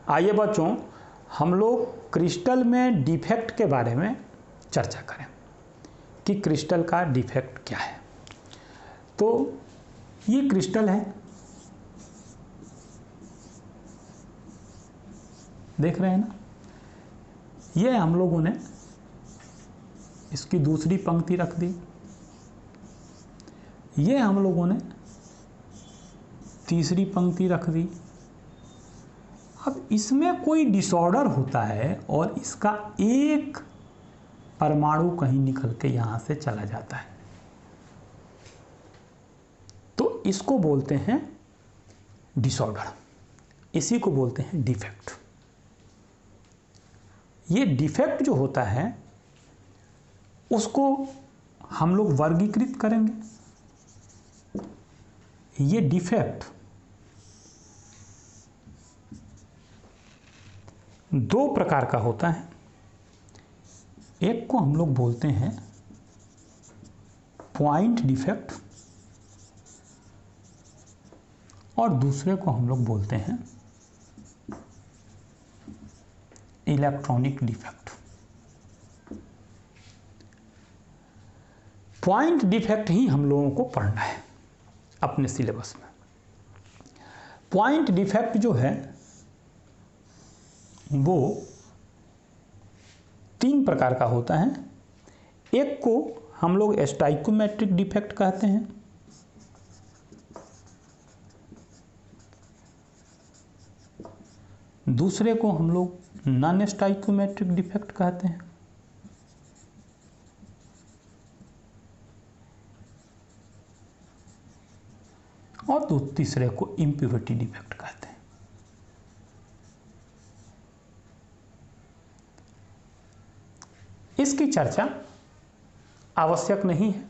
आइए बच्चों, हम लोग क्रिस्टल में डिफेक्ट के बारे में चर्चा करें कि क्रिस्टल का डिफेक्ट क्या है। तो ये क्रिस्टल है, देख रहे हैं ना। ये हम लोगों ने इसकी दूसरी पंक्ति रख दी, ये हम लोगों ने तीसरी पंक्ति रख दी। अब इसमें कोई डिसऑर्डर होता है और इसका एक परमाणु कहीं निकल के यहां से चला जाता है, तो इसको बोलते हैं डिसऑर्डर, इसी को बोलते हैं डिफेक्ट। ये डिफेक्ट जो होता है उसको हम लोग वर्गीकृत करेंगे। ये डिफेक्ट दो प्रकार का होता है। एक को हम लोग बोलते हैं पॉइंट डिफेक्ट और दूसरे को हम लोग बोलते हैं इलेक्ट्रॉनिक डिफेक्ट। पॉइंट डिफेक्ट ही हम लोगों को पढ़ना है अपने सिलेबस में। पॉइंट डिफेक्ट जो है वो तीन प्रकार का होता है। एक को हम लोग स्टाइकोमेट्रिक डिफेक्ट कहते हैं, दूसरे को हम लोग नॉन स्टाइकोमेट्रिक डिफेक्ट कहते हैं, और तीसरे को इम्प्योरिटी डिफेक्ट कहते हैं। इसकी चर्चा आवश्यक नहीं है,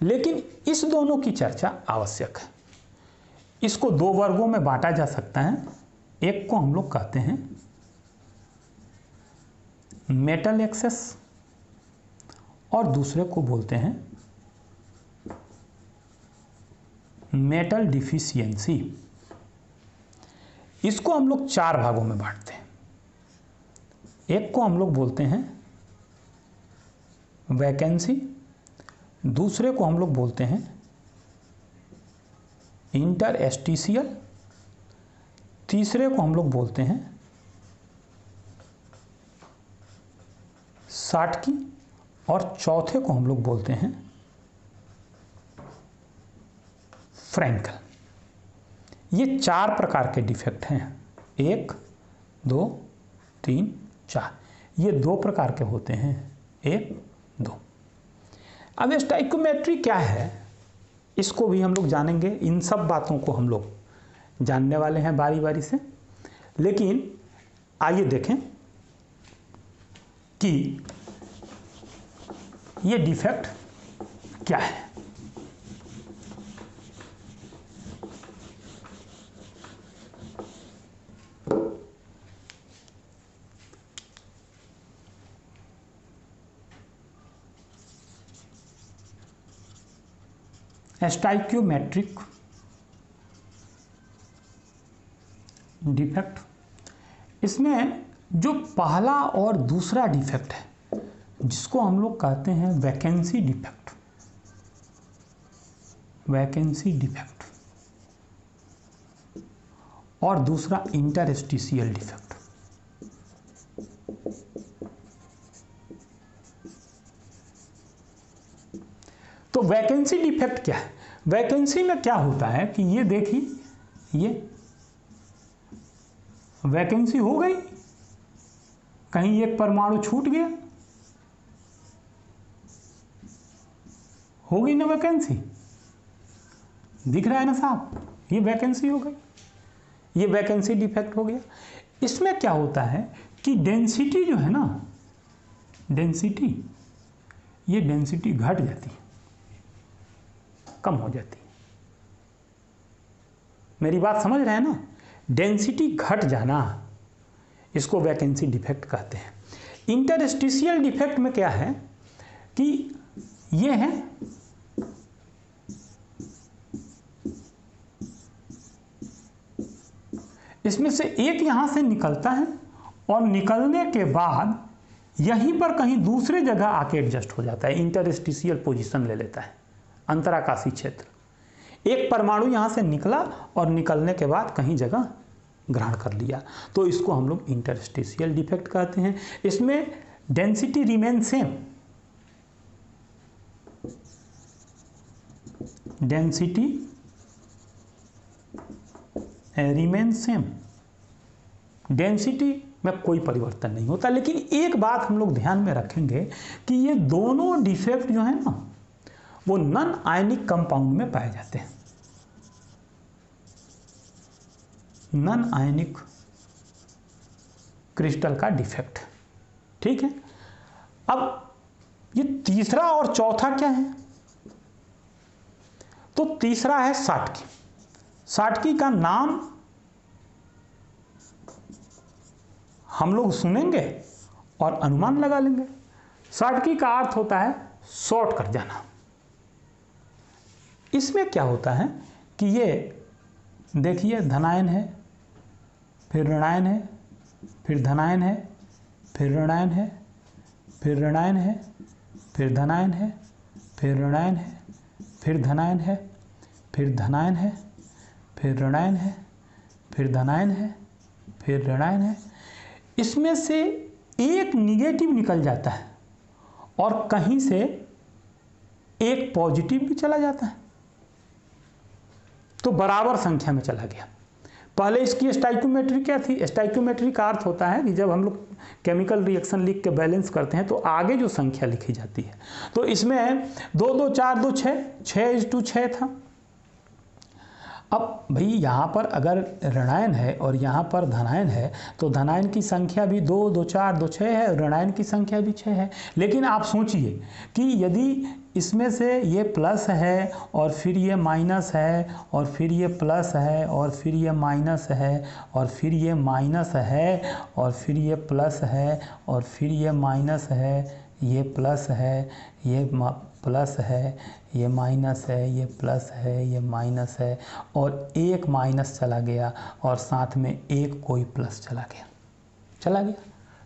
लेकिन इस दोनों की चर्चा आवश्यक है। इसको दो वर्गों में बांटा जा सकता है। एक को हम लोग कहते हैं मेटल एक्सेस और दूसरे को बोलते हैं मेटल डिफिशियंसी। इसको हम लोग चार भागों में बांटते हैं। एक को हम लोग बोलते हैं वैकेंसी, दूसरे को हम लोग बोलते हैं इंटरस्टिशियल, तीसरे को हम लोग बोलते हैं शाटकी और चौथे को हम लोग बोलते हैं फ्रैंकल। ये चार प्रकार के डिफेक्ट हैं, 1, 2, 3, 4। ये दो प्रकार के होते हैं, 1, 2। अब स्टाइकोमेट्री क्या है इसको भी हम लोग जानेंगे। इन सब बातों को हम लोग जानने वाले हैं बारी बारी से। लेकिन आइए देखें कि ये डिफेक्ट क्या है। स्टाइक्योमेट्रिक डिफेक्ट, इसमें जो पहला और दूसरा डिफेक्ट है जिसको हम लोग कहते हैं वैकेंसी डिफेक्ट, वैकेंसी डिफेक्ट, और दूसरा इंटरस्टिशियल डिफेक्ट। तो वैकेंसी डिफेक्ट क्या है? वैकेंसी में क्या होता है कि ये देखिए, ये वैकेंसी हो गई, कहीं एक परमाणु छूट गया, हो गई ना वैकेंसी। दिख रहा है ना साहब, ये वैकेंसी हो गई, ये वैकेंसी डिफेक्ट हो गया। इसमें क्या होता है कि डेंसिटी जो है ना, डेंसिटी, ये डेंसिटी घट जाती है, कम हो जाती है। मेरी बात समझ रहे हैं ना? डेंसिटी घट जाना, इसको वैकेंसी डिफेक्ट कहते हैं। इंटरस्टिशियल डिफेक्ट में क्या है कि ये है इसमें से एक यहां से निकलता है और निकलने के बाद यहीं पर कहीं दूसरे जगह आके एडजस्ट हो जाता है, इंटरस्टिशियल पोजीशन ले लेता है, अंतराकाशी क्षेत्र। एक परमाणु यहां से निकला और निकलने के बाद कहीं जगह ग्रहण कर लिया, तो इसको हम लोग इंटरस्टिशियल डिफेक्ट कहते हैं। इसमें density remain same, density remain same, density में कोई परिवर्तन नहीं होता। लेकिन एक बात हम लोग ध्यान में रखेंगे कि ये दोनों डिफेक्ट जो है ना वो नॉन आयनिक कंपाउंड में पाए जाते हैं, नॉन आयनिक क्रिस्टल का डिफेक्ट। ठीक है, अब ये तीसरा और चौथा क्या है? तो तीसरा है साटकी। साटकी का नाम हम लोग सुनेंगे और अनुमान लगा लेंगे। साटकी का अर्थ होता है शॉर्ट कर जाना। इसमें क्या होता है कि ये देखिए धनायन है, फिर ऋणायन है, फिर धनायन है, फिर ऋणायन है, फिर ऋणायन है, फिर धनायन है, फिर ऋणायन है, फिर धनायन है, फिर धनायन है, फिर ऋणायन है, फिर धनायन है, फिर ऋणायन है। इसमें से एक निगेटिव निकल जाता है और कहीं से एक पॉजिटिव भी चला जाता है, तो बराबर संख्या में चला गया। पहले इसकी स्टाइक्योमेट्री क्या थी? स्टाइक्योमेट्री का अर्थ होता है कि जब हम लोग केमिकल रिएक्शन लिख के बैलेंस करते हैं तो आगे जो संख्या लिखी जाती है, तो इसमें 2 2 4 2 6 6:6 था। अब भाई यहाँ पर अगर ऋणायन है और यहाँ पर धनायन है तो धनायन की संख्या भी 2 2 4 2 6 है, ऋणायन की संख्या भी 6 है। लेकिन आप सोचिए कि यदि इसमें से ये प्लस है और फिर ये माइनस है और फिर ये प्लस है और फिर ये माइनस है और फिर ये माइनस है और फिर ये प्लस है और फिर ये माइनस है, ये प्लस है, ये प्लस है, ये माइनस है, ये प्लस है, ये माइनस है, और एक माइनस चला गया और साथ में एक कोई प्लस चला गया,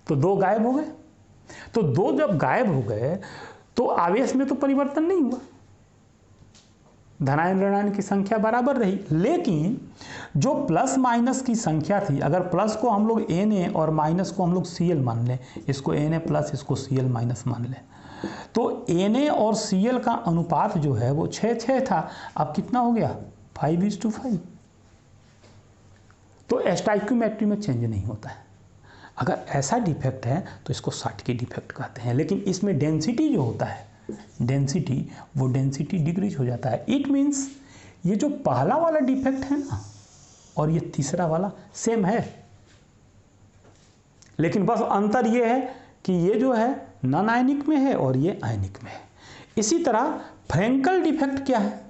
तो 2 गायब हो गए। तो 2 जब गायब हो गए तो आवेश में तो परिवर्तन नहीं हुआ, धनायन ऋणायन की संख्या बराबर रही। लेकिन जो प्लस माइनस की संख्या थी, अगर प्लस को हम लोग Na और माइनस को हम लोग Cl मान लें, इसको Na प्लस इसको Cl माइनस मान लें, तो Na और Cl का अनुपात जो है वो 6:6 था, अब कितना हो गया? 5:5। तो स्टाइक्योमेट्री में चेंज नहीं होता है। अगर ऐसा डिफेक्ट है तो इसको साटकी डिफेक्ट कहते हैं। लेकिन इसमें डेंसिटी जो होता है, वो डेंसिटी डिक्रीज हो जाता है। इट मीन्स ये जो पहला वाला डिफेक्ट है ना और ये तीसरा वाला सेम है, लेकिन बस अंतर ये है कि ये जो है नॉन आयनिक में है और ये आयनिक में है। इसी तरह फ्रैंकल डिफेक्ट क्या है?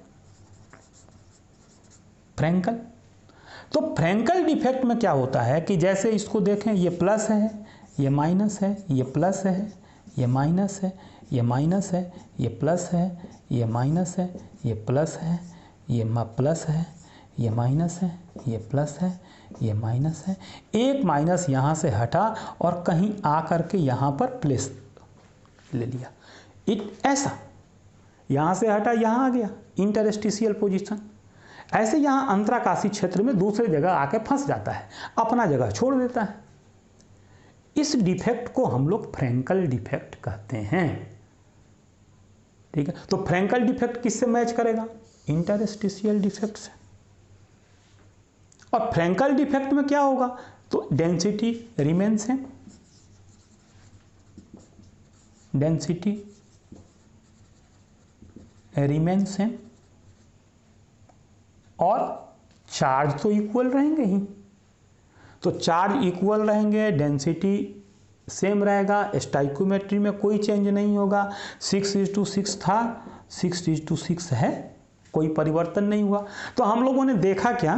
फ्रैंकल, तो फ्रैंकल डिफेक्ट में क्या होता है कि जैसे इसको देखें, ये प्लस है, ये माइनस है, ये प्लस है, ये माइनस है, ये माइनस है, ये प्लस है, ये माइनस है, ये प्लस है, ये प्लस है, ये माइनस है, ये प्लस है, ये माइनस है। एक माइनस यहाँ से हटा और कहीं आ करके यहाँ पर प्लेस ले लिया, ऐसा यहाँ से हटा यहाँ आ गया, इंटरस्टिशियल पोजीशन। ऐसे यहाँ अंतराकाशी क्षेत्र में दूसरे जगह आके फंस जाता है, अपना जगह छोड़ देता है। इस डिफेक्ट को हम लोग फ्रैंकल डिफेक्ट कहते हैं। ठीक है, तो फ्रैंकल डिफेक्ट किससे मैच करेगा? इंटरस्टिशियल डिफेक्ट से। और फ्रैंकल डिफेक्ट में क्या होगा? तो density remain same, density remain same, और चार्ज तो इक्वल रहेंगे ही। तो चार्ज इक्वल रहेंगे, डेंसिटी सेम रहेगा, स्टाइक्योमेट्री में कोई चेंज नहीं होगा। 6:6 था, 6:6 है, कोई परिवर्तन नहीं हुआ। तो हम लोगों ने देखा क्या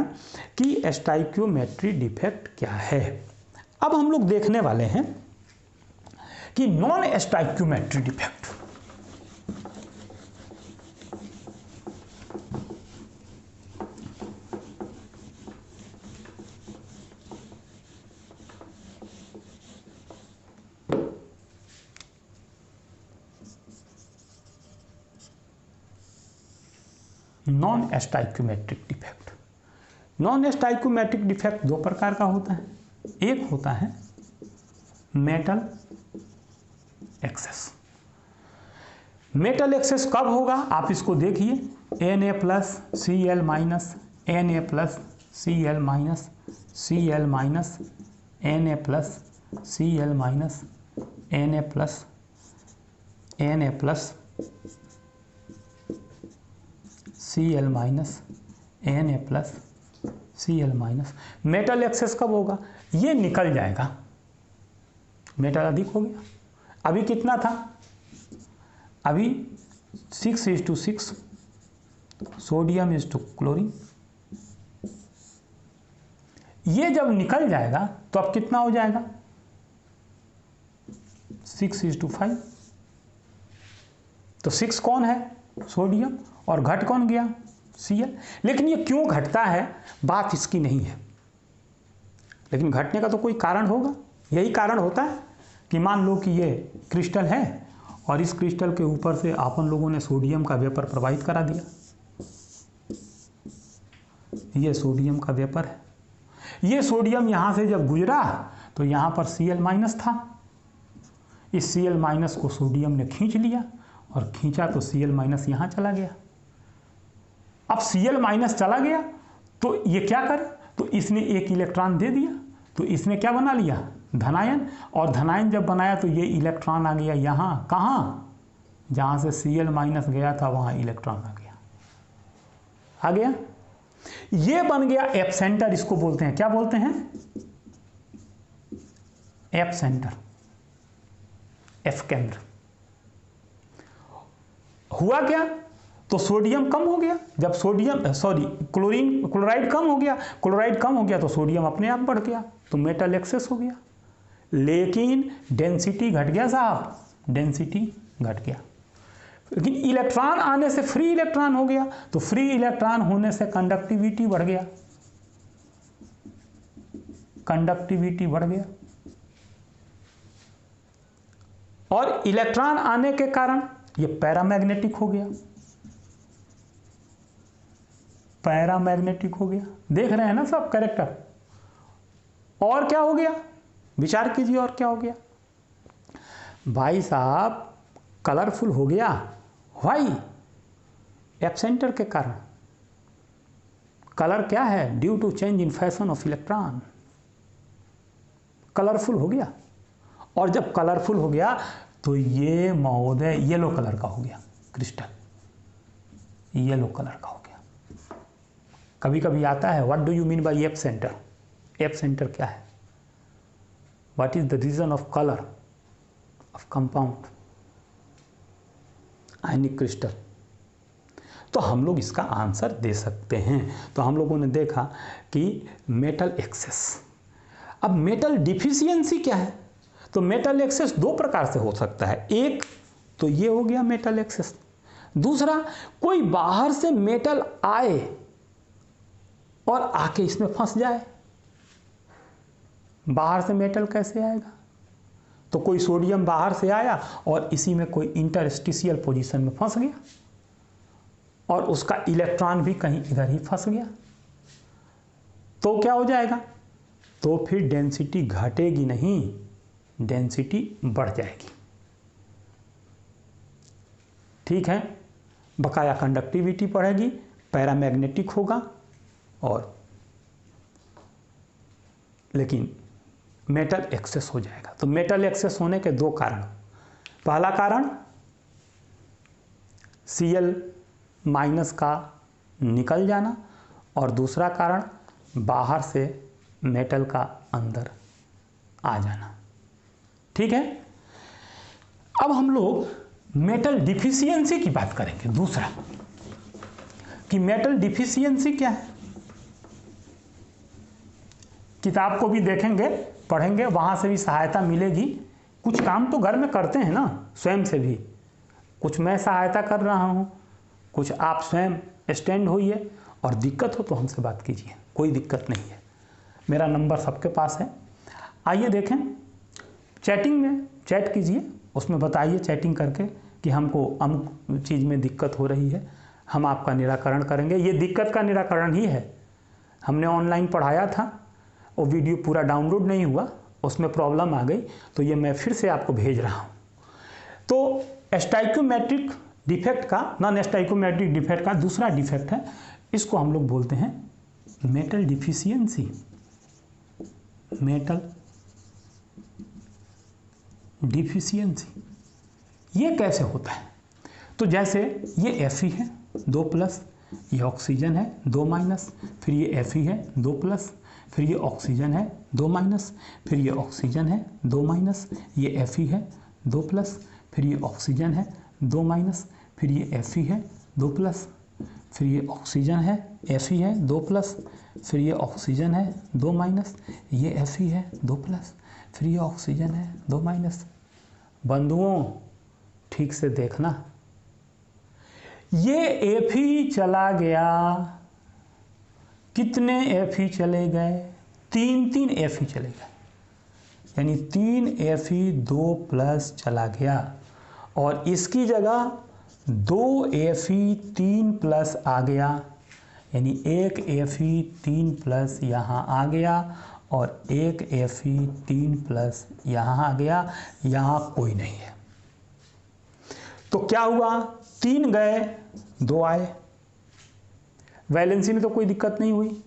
कि स्टाइक्योमेट्री डिफेक्ट क्या है। अब हम लोग देखने वाले हैं कि non stoichiometry defect. Non stoichiometric defect. Non stoichiometric defect दो प्रकार का होता है। एक होता है मेटल एक्सेस। मेटल एक्सेस कब होगा आप इसको देखिए, Na plus Cl minus Na plus Cl minus Cl minus Na plus Cl minus Na plus Na plus Cl minus Na plus Cl minus. Metal access कब होगा? ये निकल जाएगा, मेटल अधिक हो गया। अभी कितना था? अभी 6:6 सोडियम इज टू क्लोरीन। ये जब निकल जाएगा तो अब कितना हो जाएगा? 6:5। तो 6 कौन है? सोडियम, और घट कौन गया? Cl। लेकिन ये क्यों घटता है बात इसकी नहीं है, लेकिन घटने का तो कोई कारण होगा। यही कारण होता है कि मान लो कि ये क्रिस्टल है और इस क्रिस्टल के ऊपर से अपन लोगों ने सोडियम का वेपर प्रवाहित करा दिया। ये सोडियम का वेपर है। ये सोडियम यहाँ से जब गुजरा तो यहाँ पर Cl माइनस था। इस Cl माइनस को सोडियम ने खींच लिया और खींचा तो Cl माइनस यहाँ चला गया। अब Cl माइनस चला गया तो ये क्या करे? तो इसने एक इलेक्ट्रॉन दे दिया, तो इसने क्या बना लिया? धनायन। और धनायन जब बनाया तो ये इलेक्ट्रॉन आ गया यहाँ, कहाँ? जहाँ से Cl माइनस गया था वहाँ इलेक्ट्रॉन आ गया। ये बन गया एप सेंटर। इसको बोलते हैं, क्या बोलते हैं? एप सेंटर, एफ केंद्र। हुआ क्या? तो सोडियम कम हो गया। जब क्लोराइड कम हो गया, क्लोराइड कम हो गया तो सोडियम अपने आप बढ़ गया, तो मेटल एक्सेस हो गया। लेकिन डेंसिटी घट गया साहब, डेंसिटी घट गया। लेकिन इलेक्ट्रॉन आने से फ्री इलेक्ट्रॉन हो गया, तो फ्री इलेक्ट्रॉन होने से कंडक्टिविटी बढ़ गया, कंडक्टिविटी बढ़ गया। और इलेक्ट्रॉन आने के कारण ये पैरामैग्नेटिक हो गया, पैरामैग्नेटिक हो गया। देख रहे हैं ना सब कैरेक्टर। और क्या हो गया? विचार कीजिए, और क्या हो गया? भाई साहब कलरफुल हो गया। व्हाई? एब्सेंटर के कारण। कलर क्या है? Due to change in fashion of electron. Colourful हो गया, और जब कलरफुल हो गया तो ये महोदय येलो कलर का हो गया, क्रिस्टल येलो कलर का हो गया। कभी कभी आता है what do you mean by F centre? F centre क्या है? What is the reason of colour of compound ionic crystal? तो हम लोग इसका आंसर दे सकते हैं। तो हम लोगों ने देखा कि मेटल एक्सेस। अब मेटल डिफिशियंसी क्या है? तो मेटल एक्सेस दो प्रकार से हो सकता है। एक तो ये हो गया मेटल एक्सेस। दूसरा, कोई बाहर से मेटल आए और आके इसमें फंस जाए। बाहर से मेटल कैसे आएगा? तो कोई सोडियम बाहर से आया और इसी में कोई इंटरस्टिशियल पोजीशन में फंस गया और उसका इलेक्ट्रॉन भी कहीं इधर ही फंस गया, तो क्या हो जाएगा? तो फिर डेंसिटी घटेगी नहीं, डेंसिटी बढ़ जाएगी। ठीक है, बकाया कंडक्टिविटी बढ़ेगी, पैरामैग्नेटिक होगा, और लेकिन मेटल एक्सेस हो जाएगा। तो मेटल एक्सेस होने के दो कारण। पहला कारण Cl माइनस का निकल जाना, और दूसरा कारण बाहर से मेटल का अंदर आ जाना। ठीक है, अब हम लोग मेटल डिफिशियंसी की बात करेंगे। दूसरा कि मेटल डिफिशियंसी क्या है। किताब को भी देखेंगे, पढ़ेंगे, वहाँ से भी सहायता मिलेगी। कुछ काम तो घर में करते हैं ना स्वयं से भी। कुछ मैं सहायता कर रहा हूँ, कुछ आप स्वयं स्टैंड होइए, और दिक्कत हो तो हमसे बात कीजिए, कोई दिक्कत नहीं है। मेरा नंबर सबके पास है। आइए देखें, चैटिंग में चैट कीजिए, उसमें बताइए चैटिंग करके कि हमको अमुक चीज़ में दिक्कत हो रही है। हम आपका निराकरण करेंगे। ये दिक्कत का निराकरण ही है। हमने ऑनलाइन पढ़ाया था, वो वीडियो पूरा डाउनलोड नहीं हुआ, उसमें प्रॉब्लम आ गई, तो ये मैं फिर से आपको भेज रहा हूँ। तो स्टाइक्योमेट्रिक डिफेक्ट का, नॉन स्टाइक्योमेट्रिक डिफेक्ट का दूसरा डिफेक्ट है, इसको हम लोग बोलते हैं मेटल डिफिशियंसी। मेटल डिफिशियंसी ये कैसे होता है? तो जैसे ये Fe है 2+, ये ऑक्सीजन है 2-, फिर ये Fe है 2+, फिर ये ऑक्सीजन है 2-, फिर ये ऑक्सीजन है 2-, ये Fe है 2+, फिर ये ऑक्सीजन है 2-, फिर ये Fe है 2+, फिर ये ऑक्सीजन है, Fe है 2+, फिर ये ऑक्सीजन है 2-, ये Fe है 2+, फिर ये ऑक्सीजन है 2-। बंधुओं ठीक से देखना, ये Fe चला गया, कितने Fe चले गए? 3 Fe चले गए, यानी 3 Fe 2+ चला गया, और इसकी जगह 2 Fe 3+ आ गया, यानी 1 Fe 3+ यहाँ आ गया और 1 Fe 3+ यहाँ आ गया, यहाँ कोई नहीं है। तो क्या हुआ? 3 गए 2 आए, वैलेंसी में तो कोई दिक्कत नहीं हुई।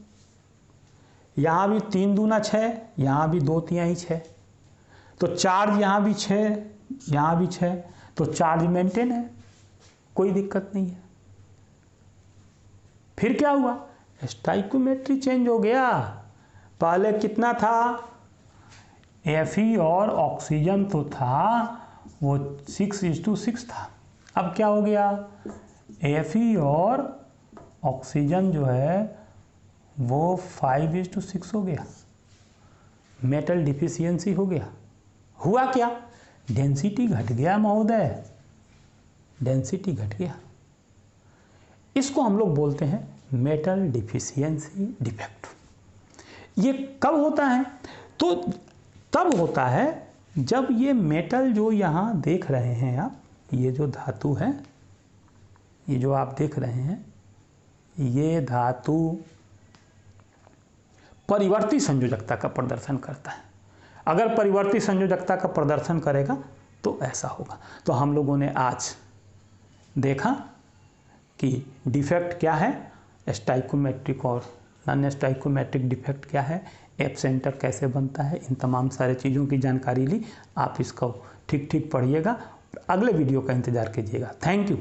यहाँ भी 3 दूना 6, यहाँ भी 2 तिहाई 6, तो चार्ज यहाँ भी 6, यहाँ भी 6, तो चार्ज मेंटेन है, कोई दिक्कत नहीं है। फिर क्या हुआ? स्टाइक्योमेट्री चेंज हो गया। पहले कितना था? Fe और ऑक्सीजन तो था वो 6:6 था, अब क्या हो गया? Fe और ऑक्सीजन जो है वो 5:6 हो गया, मेटल डिफिशियंसी हो गया। हुआ क्या? डेंसिटी घट गया महोदय, डेंसिटी घट गया। इसको हम लोग बोलते हैं मेटल डिफिशियंसी डिफेक्ट। ये कब होता है? तो तब होता है जब ये मेटल जो यहाँ देख रहे हैं आप, ये जो धातु है, ये जो आप देख रहे हैं, ये धातु परिवर्ती संयोजकता का प्रदर्शन करता है। अगर परिवर्ती संयोजकता का प्रदर्शन करेगा तो ऐसा होगा। तो हम लोगों ने आज देखा कि डिफेक्ट क्या है, स्टाइक्योमेट्रिक और नॉन स्टाइक्योमेट्रिक डिफेक्ट क्या है, एप सेंटर कैसे बनता है, इन तमाम सारे चीज़ों की जानकारी ली। आप इसको ठीक ठीक पढ़िएगा, अगले वीडियो का इंतज़ार कीजिएगा। Thank you.